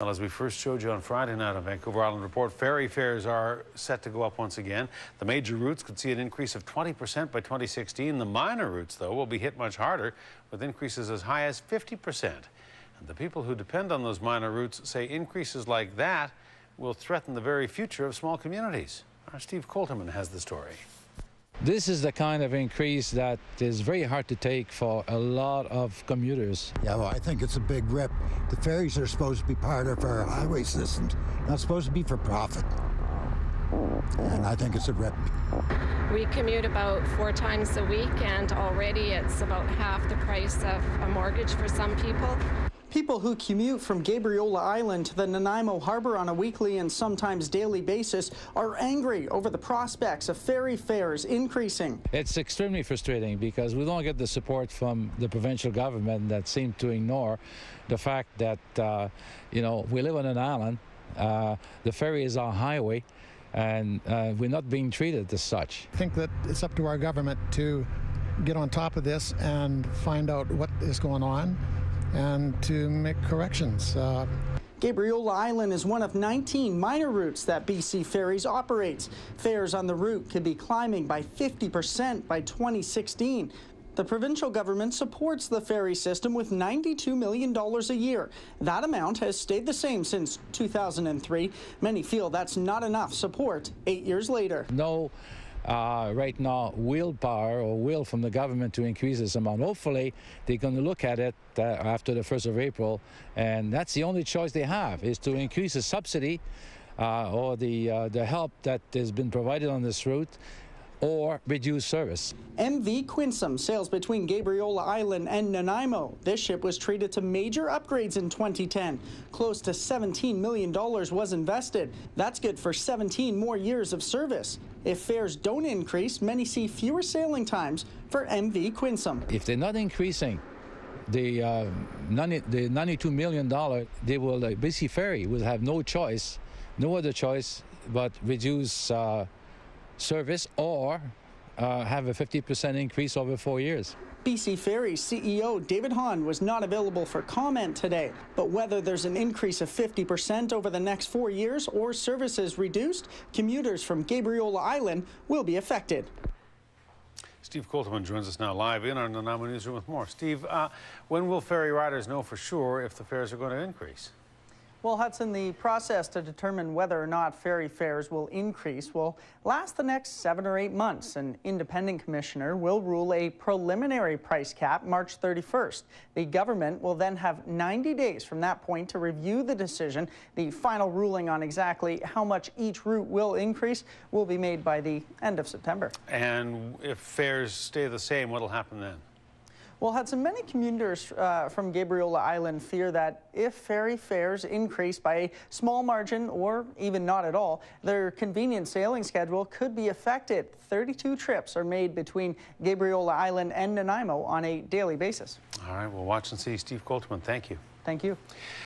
Well, as we first showed you on Friday night on Vancouver Island Report, ferry fares are set to go up once again. The major routes could see an increase of 20% by 2016. The minor routes, though, will be hit much harder, with increases as high as 50%. And the people who depend on those minor routes say increases like that will threaten the very future of small communities. Our Steve Colterman has the story. This is the kind of increase that is very hard to take for a lot of commuters. Yeah, well, I think it's a big rip. The ferries are supposed to be part of our highway systems, not supposed to be for profit. And I think it's a rip. We commute about 4 times a week, and already it's about half the price of a mortgage for some people. People who commute from Gabriola Island to the Nanaimo Harbour on a weekly and sometimes daily basis are angry over the prospects of ferry fares increasing. It's extremely frustrating because we don't get the support from the provincial government that seem to ignore the fact that, we live on an island, the ferry is our highway, and we're not being treated as such. I think that it's up to our government to get on top of this and find out what is going on and to make corrections. Gabriola Island is one of 19 minor routes that BC Ferries operates. Fares on the route could be climbing by 50% by 2016. The provincial government supports the ferry system with $92 million a year. That amount has stayed the same since 2003. Many feel that's not enough support 8 years later. No. Right now, willpower or will from the government to increase this amount. Hopefully, they're going to look at it after the 1st of April, and that's the only choice they have, is to increase the subsidy or the help that has been provided on this route, or reduce service. MV Quinsam sails between Gabriola Island and Nanaimo. This ship was treated to major upgrades in 2010. Close to $17 million was invested. That's good for 17 more years of service. If fares don't increase, many see fewer sailing times for MV Quinsam. If they're not increasing the $92 million, they will, BC Ferry will have no other choice but reduce service or have a 50% increase over 4 years. BC Ferries CEO David Hahn was not available for comment today, but whether there's an increase of 50% over the next 4 years or services reduced, commuters from Gabriola Island will be affected. Steve Colterman joins us now live in our Nanaimo newsroom with more. Steve, when will ferry riders know for sure if the fares are going to increase? Well, Hudson, the process to determine whether or not ferry fares will increase will last the next 7 or 8 months. An independent commissioner will rule a preliminary price cap March 31st. The government will then have 90 days from that point to review the decision. The final ruling on exactly how much each route will increase will be made by the end of September. And if fares stay the same, what will happen then? Well, Hudson, many commuters from Gabriola Island fear that if ferry fares increase by a small margin or even not at all, their convenient sailing schedule could be affected. 32 trips are made between Gabriola Island and Nanaimo on a daily basis. All right, we'll watch and see. Steve Colterman, thank you. Thank you.